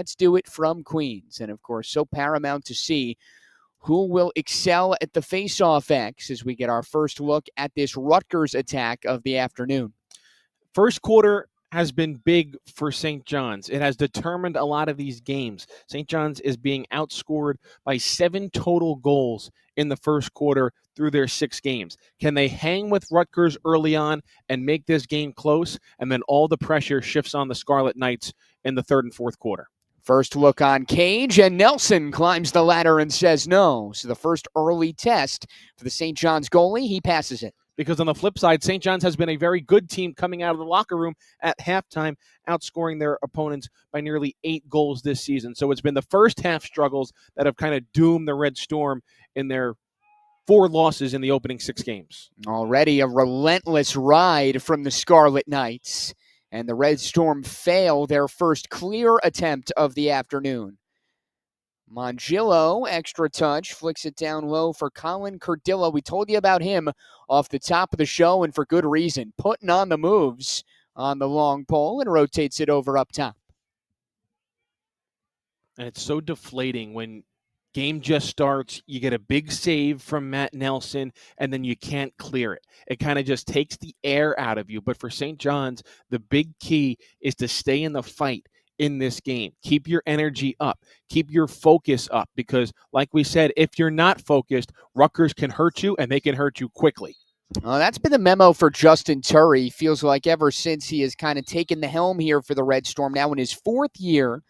Let's do it from Queens. And, of course, so paramount to see who will excel at the face-off X as we get our first look at this Rutgers attack of the afternoon. First quarter has been big for St. John's. It has determined a lot of these games. St. John's is being outscored by 7 total goals in the first quarter through their 6 games. Can they hang with Rutgers early on and make this game close? And then all the pressure shifts on the Scarlet Knights in the third and fourth quarter. First look on Cage, and Nelson climbs the ladder and says no. So the first early test for the St. John's goalie, he passes it. Because on the flip side, St. John's has been a very good team coming out of the locker room at halftime, outscoring their opponents by nearly 8 goals this season. So it's been the first half struggles that have kind of doomed the Red Storm in their 4 losses in the opening 6 games. Already a relentless ride from the Scarlet Knights, and the Red Storm fail their first clear attempt of the afternoon. Mongillo, extra touch, flicks it down low for Colin Cardillo. We told you about him off the top of the show, and for good reason. Putting on the moves on the long pole and rotates it over up top. And it's so deflating when game just starts, you get a big save from Matt Nelson, and then you can't clear it. It kind of just takes the air out of you. But for St. John's, the big key is to stay in the fight in this game. Keep your energy up. Keep your focus up, because like we said, if you're not focused, Rutgers can hurt you, and they can hurt you quickly. That's been the memo for Justin Turry. Feels like ever since he has kind of taken the helm here for the Red Storm, now in his 4th year,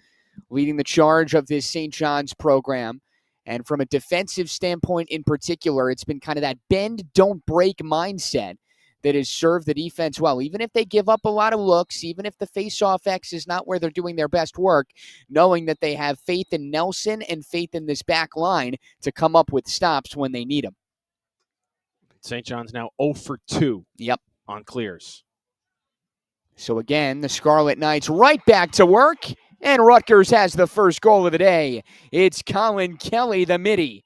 leading the charge of this St. John's program. And from a defensive standpoint in particular, it's been kind of that bend, don't break mindset that has served the defense well. Even if they give up a lot of looks, even if the face-off X is not where they're doing their best work, knowing that they have faith in Nelson and faith in this back line to come up with stops when they need them. St. John's now 0 for 2 on clears. So again, the Scarlet Knights right back to work, and Rutgers has the first goal of the day. It's Colin Kelly, the midi,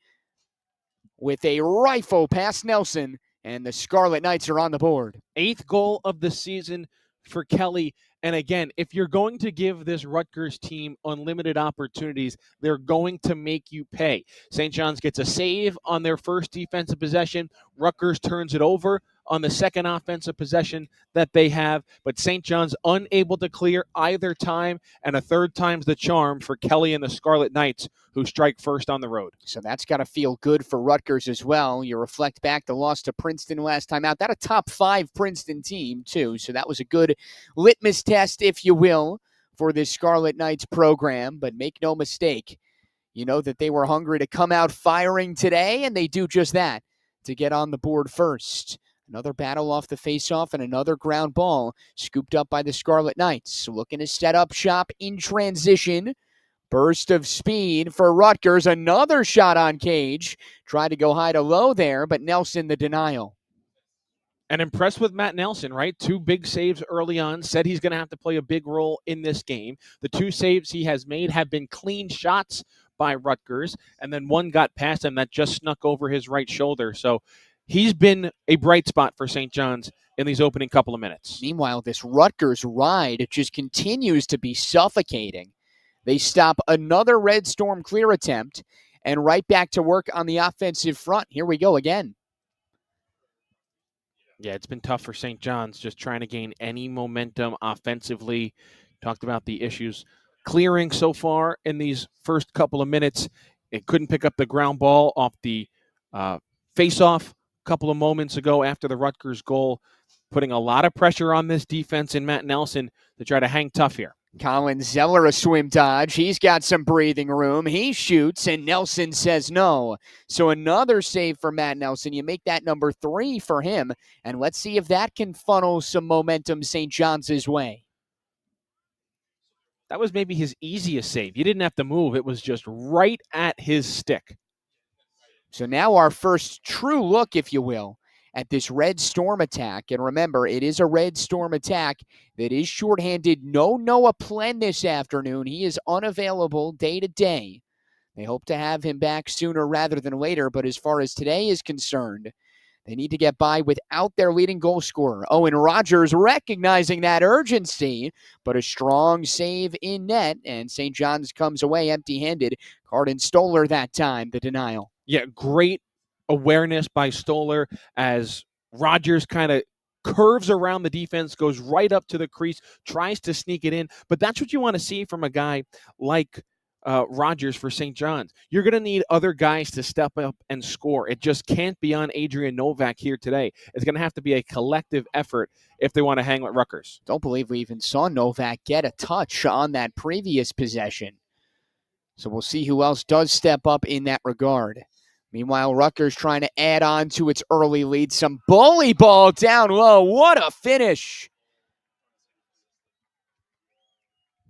with a rifle past Nelson, and the Scarlet Knights are on the board. 8th goal of the season for Kelly. And again, if you're going to give this Rutgers team unlimited opportunities, they're going to make you pay. St. John's gets a save on their first defensive possession. Rutgers turns it over on the second offensive possession that they have, but St. John's unable to clear either time, and a third time's the charm for Kelly and the Scarlet Knights, who strike first on the road. So that's got to feel good for Rutgers as well. You reflect back the loss to Princeton last time out. That a top 5 Princeton team, too, so that was a good litmus test, if you will, for this Scarlet Knights program, but make no mistake, you know that they were hungry to come out firing today, and they do just that to get on the board first. Another battle off the faceoff and another ground ball scooped up by the Scarlet Knights. Looking to set up shop in transition. Burst of speed for Rutgers. Another shot on Cage. Tried to go high to low there, but Nelson the denial. And impressed with Matt Nelson, right? 2 big saves early on. Said he's going to have to play a big role in this game. The 2 saves he has made have been clean shots by Rutgers, and then one got past him that just snuck over his right shoulder. So he's been a bright spot for St. John's in these opening couple of minutes. Meanwhile, this Rutgers ride just continues to be suffocating. They stop another Red Storm clear attempt and right back to work on the offensive front. Here we go again. Yeah, it's been tough for St. John's just trying to gain any momentum offensively. Talked about the issues clearing so far in these first couple of minutes. It couldn't pick up the ground ball off the face-off a couple of moments ago after the Rutgers goal, putting a lot of pressure on this defense and Matt Nelson to try to hang tough here. Colin Zeller, a swim dodge. He's got some breathing room. He shoots, and Nelson says no. So another save for Matt Nelson. You make that number 3 for him, and let's see if that can funnel some momentum St. John's way. That was maybe his easiest save. You didn't have to move. It was just right at his stick. So now our first true look, if you will, at this Red Storm attack. And remember, it is a Red Storm attack that is shorthanded. No Noah Plen this afternoon. He is unavailable day to day. They hope to have him back sooner rather than later, but as far as today is concerned, They need to get by without their leading goal scorer. Owen Rogers recognizing that urgency, but a strong save in net, and St. John's comes away empty-handed. Carden Stoller that time, the denial. Yeah, great awareness by Stoller as Rogers kind of curves around the defense, goes right up to the crease, tries to sneak it in. But that's what you want to see from a guy like Rogers for St. John's. You're going to need other guys to step up and score. It just can't be on Adrian Novak here today. It's going to have to be a collective effort if they want to hang with Rutgers. Don't believe we even saw Novak get a touch on that previous possession. So we'll see who else does step up in that regard. Meanwhile, Rutgers trying to add on to its early lead. Some bully ball down low. What a finish.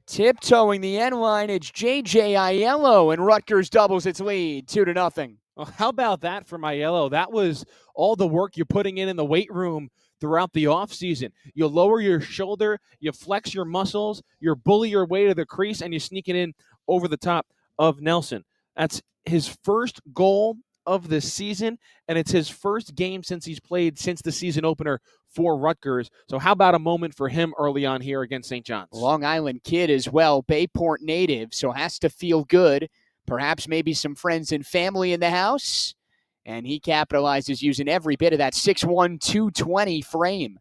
Tiptoeing the end line, it's J.J. Aiello, and Rutgers doubles its lead 2-0. Well, how about that for Aiello? That was all the work you're putting in the weight room throughout the offseason. You lower your shoulder, you flex your muscles, you bully your way to the crease, and you sneak it in over the top of Nelson. That's his first goal of the season, and it's his first game since he's played since the season opener for Rutgers. So how about a moment for him early on here against St. John's? Long Island kid as well, Bayport native, so has to feel good. Perhaps maybe some friends and family in the house. And he capitalizes using every bit of that 6'1", 220 frame.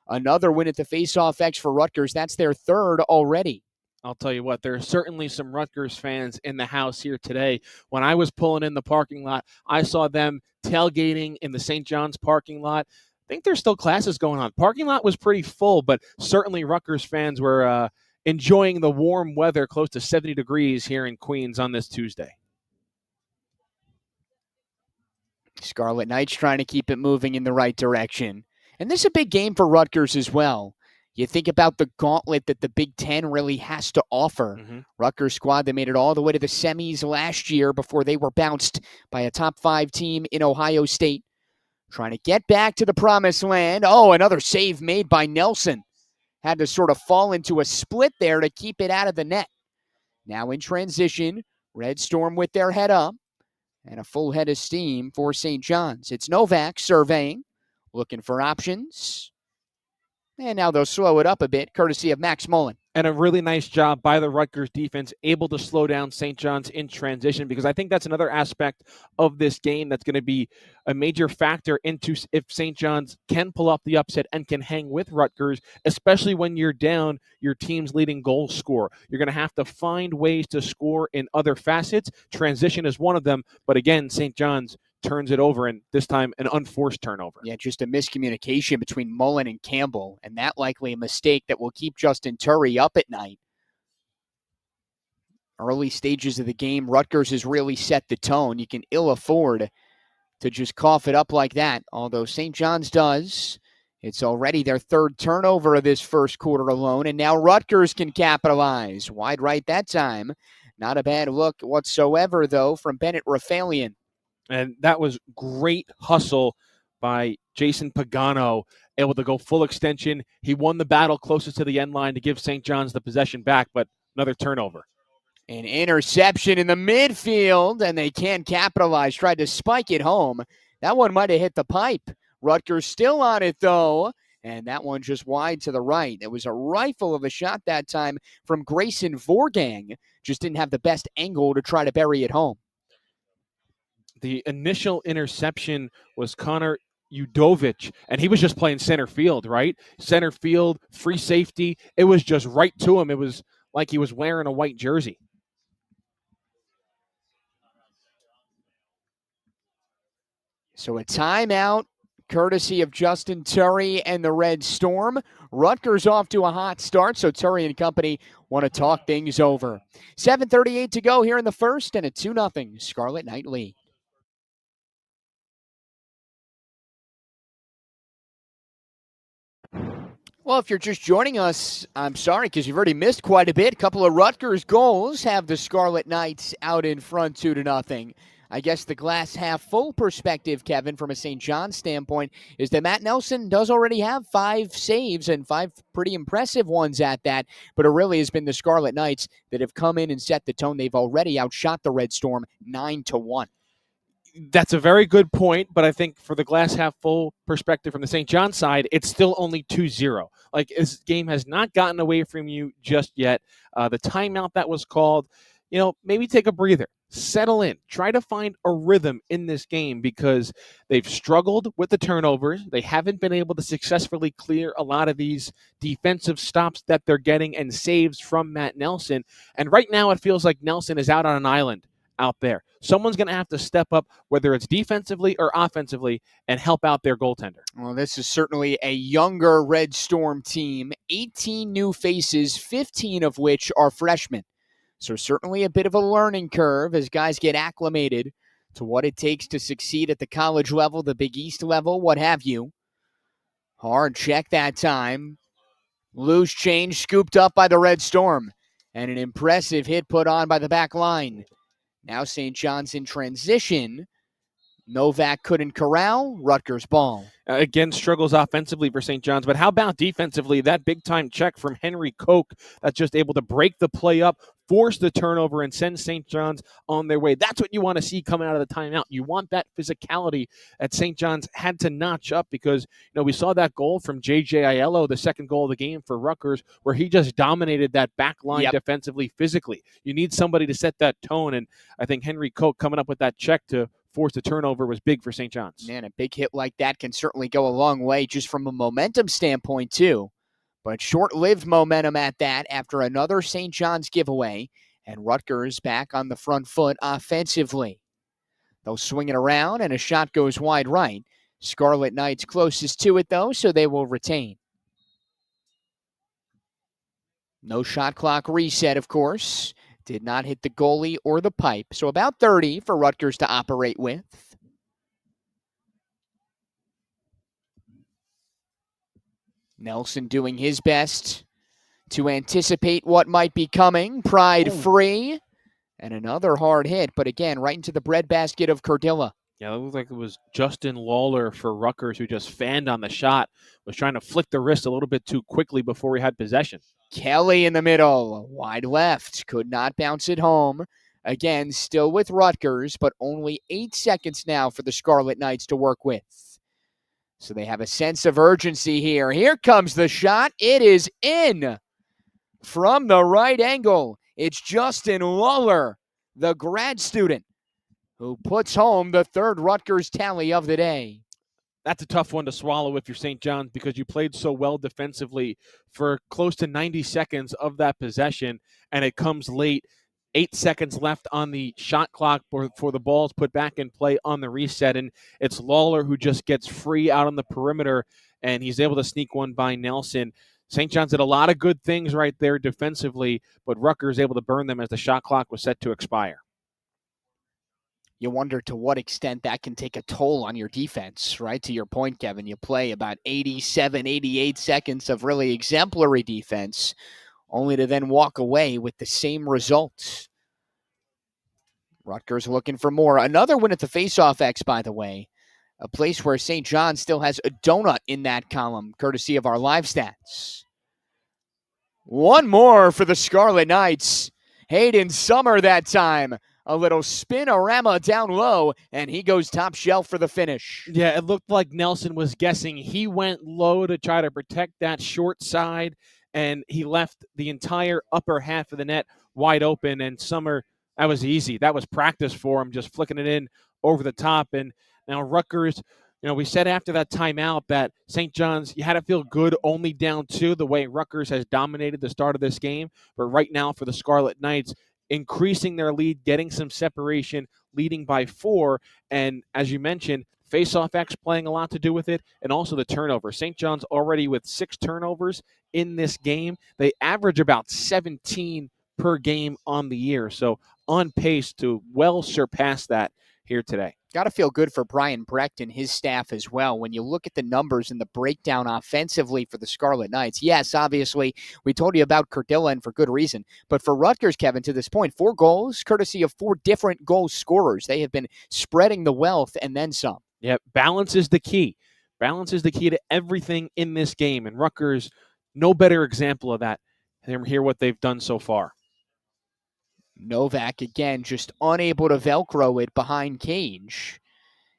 Another win at the Face-Off X for Rutgers. That's their third already. I'll tell you what, there are certainly some Rutgers fans in the house here today. When I was pulling in the parking lot, I saw them tailgating in the St. John's parking lot. I think there's still classes going on. Parking lot was pretty full, but certainly Rutgers fans were enjoying the warm weather, close to 70 degrees here in Queens on this Tuesday. Scarlet Knights trying to keep it moving in the right direction. And this is a big game for Rutgers as well. You think about the gauntlet that the Big Ten really has to offer. Rutgers squad, they made it all the way to the semis last year before they were bounced by a top 5 team in Ohio State. Trying to get back to the promised land. Oh, another save made by Nelson. Had to sort of fall into a split there to keep it out of the net. Now in transition, Red Storm with their head up. And a full head of steam for St. John's. It's Novak surveying, looking for options. And now they'll slow it up a bit, courtesy of Max Mullen. And a really nice job by the Rutgers defense, able to slow down St. John's in transition, because I think that's another aspect of this game that's going to be a major factor into if St. John's can pull off the upset and can hang with Rutgers, especially when you're down your team's leading goal scorer. You're going to have to find ways to score in other facets. Transition is one of them, but again, St. John's turns it over, and this time an unforced turnover. Yeah, just a miscommunication between Mullen and Campbell, and that likely a mistake that will keep Justin Turry up at night. Early stages of the game, Rutgers has really set the tone. You can ill afford to just cough it up like that, although St. John's does. It's already their third turnover of this first quarter alone, and now Rutgers can capitalize. Wide right that time. Not a bad look whatsoever, though, from Bennett Rafaelian. And that was great hustle by Jason Pagano, able to go full extension. He won the battle closest to the end line to give St. John's the possession back, but another turnover. An interception in the midfield, and they can't capitalize. Tried to spike it home. That one might have hit the pipe. Rutgers still on it, though, and that one just wide to the right. It was a rifle of a shot that time from Grayson Vorgang. Just didn't have the best angle to try to bury it home. The initial interception was Connor Udovich, and he was just playing center field, right? Center field, free safety. It was just right to him. It was like he was wearing a white jersey. So a timeout, courtesy of Justin Turry and the Red Storm. Rutgers off to a hot start, so Turry and company want to talk things over. 7:38 to go here in the first, and a 2-0 Scarlet Knight lead. Well, if you're just joining us, I'm sorry because you've already missed quite a bit. A couple of Rutgers goals have the Scarlet Knights out in front 2-0. I guess the glass half full perspective, Kevin, from a St. John's standpoint, is that Matt Nelson does already have 5 saves and 5 pretty impressive ones at that, but it really has been the Scarlet Knights that have come in and set the tone. They've already outshot the Red Storm 9-1. That's a very good point, but I think for the glass half full perspective from the St. John side, it's still only 2-0. Like, this game has not gotten away from you just yet. The timeout that was called, maybe take a breather, settle in, try to find a rhythm in this game because they've struggled with the turnovers. They haven't been able to successfully clear a lot of these defensive stops that they're getting and saves from Matt Nelson. And right now it feels like Nelson is out on an island out there. Someone's going to have to step up, whether it's defensively or offensively, and help out their goaltender. Well, this is certainly a younger Red Storm team. 18 new faces, 15 of which are freshmen. So certainly a bit of a learning curve as guys get acclimated to what it takes to succeed at the college level, the Big East level, what have you. Hard check that time. Loose change scooped up by the Red Storm. And an impressive hit put on by the back line. Now St. John's in transition. Novak couldn't corral. Rutgers ball. Again, struggles offensively for St. John's, but how about defensively? That big-time check from Henry Koch that's just able to break the play up, force the turnover, and send St. John's on their way. That's what you want to see coming out of the timeout. You want that physicality that St. John's had to notch up because, we saw that goal from J.J. Aiello, the second goal of the game for Rutgers, where he just dominated that back line defensively, physically. You need somebody to set that tone, and I think Henry Koch coming up with that check to force the turnover was big for St. John's. Man, a big hit like that can certainly go a long way just from a momentum standpoint too. But short-lived momentum at that after another St. John's giveaway, and Rutgers back on the front foot offensively. They'll swing it around, and a shot goes wide right. Scarlet Knights closest to it, though, so they will retain. No shot clock reset, of course. Did not hit the goalie or the pipe, so about 30 for Rutgers to operate with. Nelson doing his best to anticipate what might be coming. Pride free. And another hard hit, but again, right into the breadbasket of Cardilla. Yeah, it looked like it was Justin Lawler for Rutgers who just fanned on the shot, was trying to flick the wrist a little bit too quickly before he had possession. Kelly in the middle, wide left, could not bounce it home. Again, still with Rutgers, but only 8 seconds now for the Scarlet Knights to work with. So they have a sense of urgency here. Here comes the shot. It is in from the right angle. It's Justin Lawler, the grad student, who puts home the third Rutgers tally of the day. That's a tough one to swallow if you're St. John's because you played so well defensively for close to 90 seconds of that possession, and it comes late. 8 seconds left on the shot clock for the balls put back in play on the reset, and it's Lawler who just gets free out on the perimeter, and he's able to sneak one by Nelson. St. John's did a lot of good things right there defensively, but Rutgers able to burn them as the shot clock was set to expire. You wonder to what extent that can take a toll on your defense, right? To your point, Kevin, you play about 87, 88 seconds of really exemplary defense, only to then walk away with the same results. Rutgers looking for more. Another win at the Face-Off X, by the way, a place where St. John still has a donut in that column, courtesy of our live stats. One more for the Scarlet Knights. Hayden Summer that time. A little spin-orama down low, and he goes top shelf for the finish. Yeah, it looked like Nelson was guessing. He went low to try to protect that short side, and he left the entire upper half of the net wide open, and Summer, that was easy. That was practice for him, just flicking it in over the top. And now Rutgers, we said after that timeout that St. John's, you had to feel good only down 2 the way Rutgers has dominated the start of this game. But right now for the Scarlet Knights, increasing their lead, getting some separation, leading by 4. And as you mentioned, face-off X playing a lot to do with it, and also the turnover. St. John's already with 6 turnovers in this game. They average about 17 per game on the year. So on pace to well surpass that here today. Got to feel good for Brian Brecht and his staff as well. When you look at the numbers and the breakdown offensively for the Scarlet Knights, yes, obviously, we told you about Cardilla and for good reason. But for Rutgers, Kevin, to this point, 4 goals, courtesy of 4 different goal scorers. They have been spreading the wealth and then some. Yeah, balance is the key. Balance is the key to everything in this game. And Rutgers, no better example of that. And hear what they've done so far. Novak, again, just unable to Velcro it behind Cage.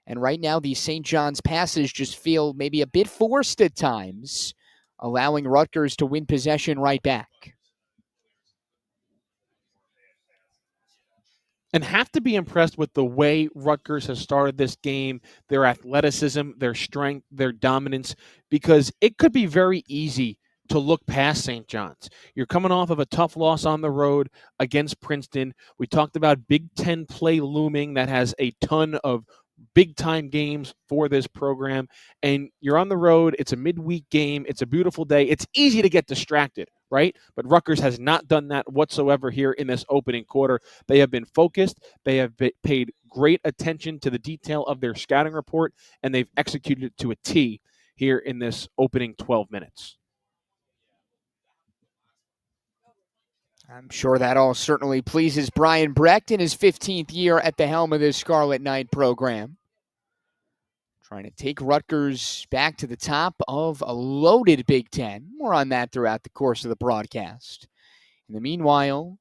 And right now, these St. John's passes just feel maybe a bit forced at times, allowing Rutgers to win possession right back. And have to be impressed with the way Rutgers has started this game, their athleticism, their strength, their dominance, because it could be very easy to look past St. John's. You're coming off of a tough loss on the road against Princeton. We talked about Big Ten play looming that has a ton of big time games for this program, and you're on the road. It's a midweek game. It's a beautiful day. It's easy to get distracted, right? But Rutgers has not done that whatsoever here in this opening quarter. They have been focused. They have paid great attention to the detail of their scouting report, and they've executed it to a T here in this opening 12 minutes. I'm sure that all certainly pleases Brian Brecht in his 15th year at the helm of this Scarlet Knight program. Trying to take Rutgers back to the top of a loaded Big Ten. More on that throughout the course of the broadcast. In the meanwhile,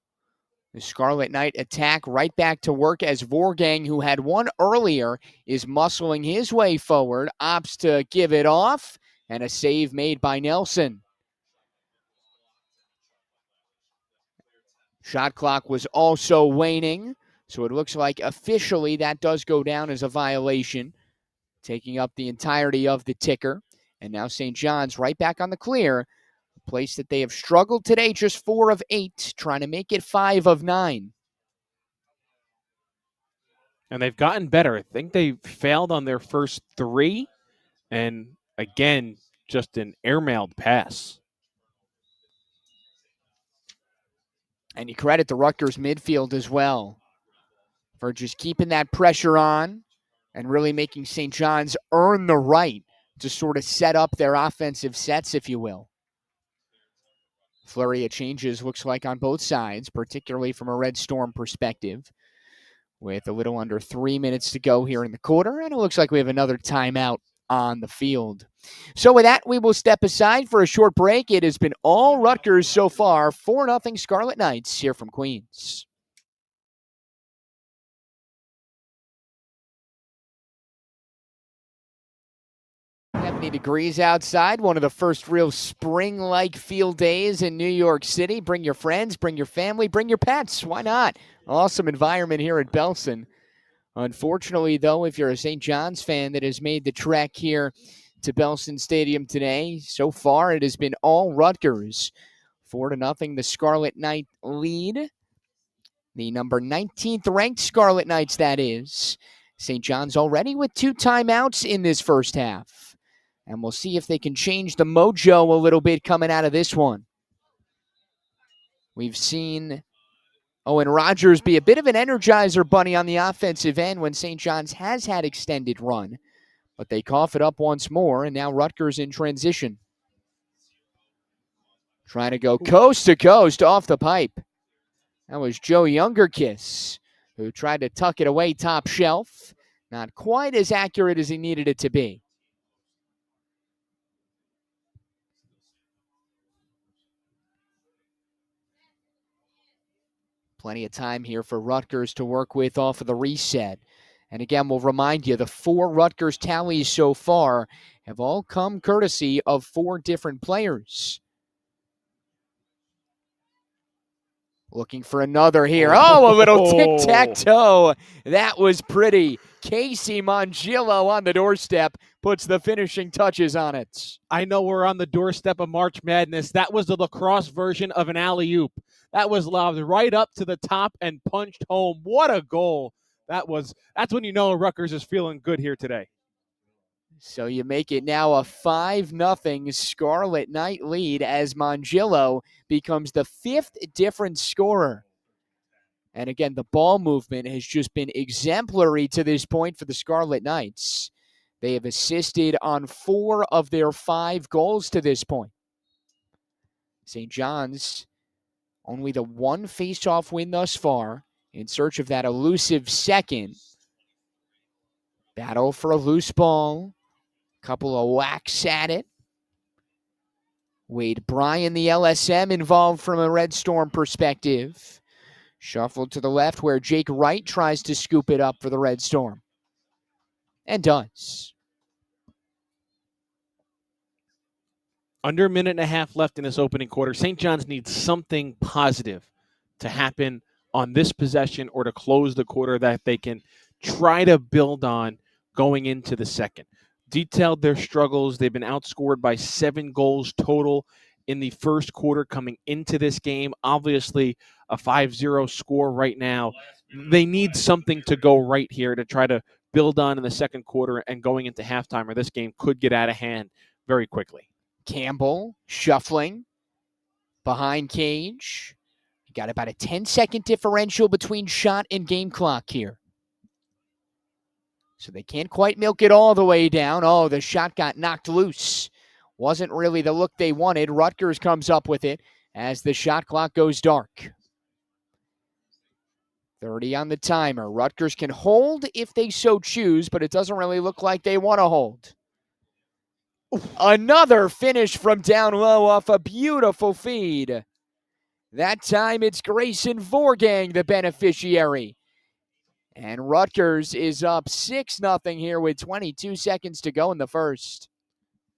the Scarlet Knight attack right back to work as Vorgang, who had one earlier, is muscling his way forward, opts to give it off, and a save made by Nelson. Shot clock was also waning, so it looks like officially that does go down as a violation, taking up the entirety of the ticker. And now St. John's right back on the clear, a place that they have struggled today, just 4 of 8, trying to make it 5 of 9. And they've gotten better. I think they failed on their first 3, and again, just an airmailed pass. And you credit the Rutgers midfield as well for just keeping that pressure on and really making St. John's earn the right to sort of set up their offensive sets, if you will. Flurry of changes looks like on both sides, particularly from a Red Storm perspective, with a little under 3 minutes to go here in the quarter, and it looks like we have another timeout on the field. So with that, we will step aside for a short break. It has been all Rutgers so far, 4-0 Scarlet Knights here from Queens. 70 degrees outside, one of the first real spring-like field days in New York City. Bring your friends, bring your family, bring your pets. Why not? Awesome environment here at Belson. Unfortunately, though, if you're a St. John's fan that has made the trek here to Belson Stadium today, so far it has been all Rutgers. 4-0, the Scarlet Knight lead. The number 19th ranked Scarlet Knights, that is. St. John's already with 2 timeouts in this first half. And we'll see if they can change the mojo a little bit coming out of this one. We've seen Owen Rogers be a bit of an energizer bunny on the offensive end when St. John's has had extended run. But they cough it up once more, and now Rutgers in transition. Trying to go coast to coast off the pipe. That was Joe Youngerkiss, who tried to tuck it away top shelf. Not quite as accurate as he needed it to be. Plenty of time here for Rutgers to work with off of the reset. And again, we'll remind you, the 4 Rutgers tallies so far have all come courtesy of 4 different players. Looking for another here. Oh, a little tic-tac-toe. That was pretty. Casey Mongillo on the doorstep puts the finishing touches on it. I know we're on the doorstep of March Madness. That was the lacrosse version of an alley-oop. That was lobbed right up to the top and punched home. What a goal. That's when you know Rutgers is feeling good here today. So you make it now a 5-0 Scarlet Knight lead as Mongillo becomes the 5th different scorer. And again, the ball movement has just been exemplary to this point for the Scarlet Knights. They have assisted on 4 of their 5 goals to this point. St. John's, only the 1 face-off win thus far, in search of that elusive second. Battle for a loose ball. Couple of whacks at it. Wade Bryan, the LSM, involved from a Red Storm perspective. Shuffled to the left where Jake Wright tries to scoop it up for the Red Storm. and does. Under a minute and a half left in this opening quarter. St. John's needs something positive to happen on this possession or to close the quarter that they can try to build on going into the second. Detailed their struggles. They've been outscored by 7 goals total in the first quarter coming into this game. Obviously, a 5-0 score right now. They need something to go right here to try to build on in the second quarter and going into halftime, or this game could get out of hand very quickly. Campbell shuffling behind cage. You got about a 10-second differential between shot and game clock here. So they can't quite milk it all the way down. Oh, the shot got knocked loose. Wasn't really the look they wanted. Rutgers comes up with it as the shot clock goes dark. 30 on the timer. Rutgers can hold if they so choose, but it doesn't really look like they want to hold. Another finish from down low off a beautiful feed. That time it's Grayson Vorgang, the beneficiary. And Rutgers is up 6-0 here with 22 seconds to go in the first.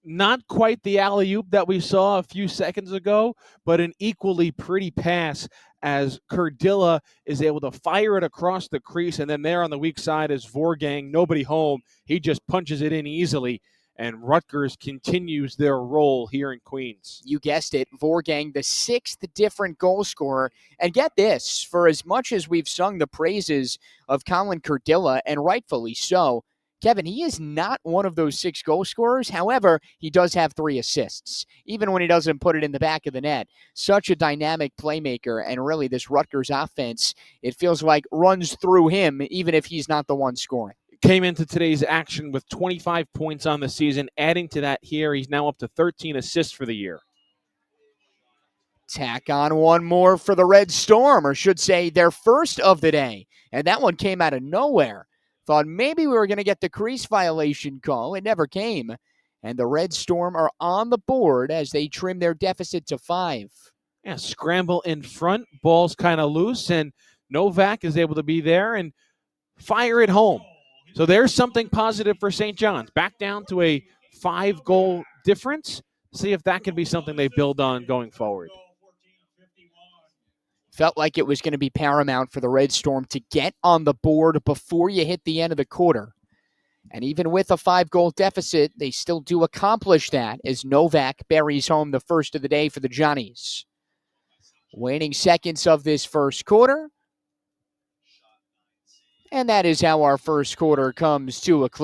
Not quite the alley-oop that we saw a few seconds ago, but an equally pretty pass as Kurdilla is able to fire it across the crease, and then there on the weak side is Vorgang, nobody home. He just punches it in easily, and Rutgers continues their role here in Queens. You guessed it, Vorgang, the 6th different goal scorer. And get this, for as much as we've sung the praises of Colin Kurdilla, and rightfully so, Kevin, he is not one of those 6 goal scorers. However, he does have 3 assists, even when he doesn't put it in the back of the net. Such a dynamic playmaker, and really this Rutgers offense, it feels like runs through him, even if he's not the one scoring. Came into today's action with 25 points on the season. Adding to that here, he's now up to 13 assists for the year. Tack on one more for the Red Storm, or should say their first of the day. And that one came out of nowhere. Thought maybe we were going to get the crease violation call. It never came. And the Red Storm are on the board as they trim their deficit to 5. Yeah, scramble in front. Ball's kind of loose, and Novak is able to be there and fire it home. So there's something positive for St. John's. Back down to a 5-goal difference. See if that can be something they build on going forward. Felt like it was going to be paramount for the Red Storm to get on the board before you hit the end of the quarter. And even with a 5-goal deficit, they still do accomplish that as Novak buries home the first of the day for the Johnnies. Waning seconds of this first quarter. And that is how our first quarter comes to a close.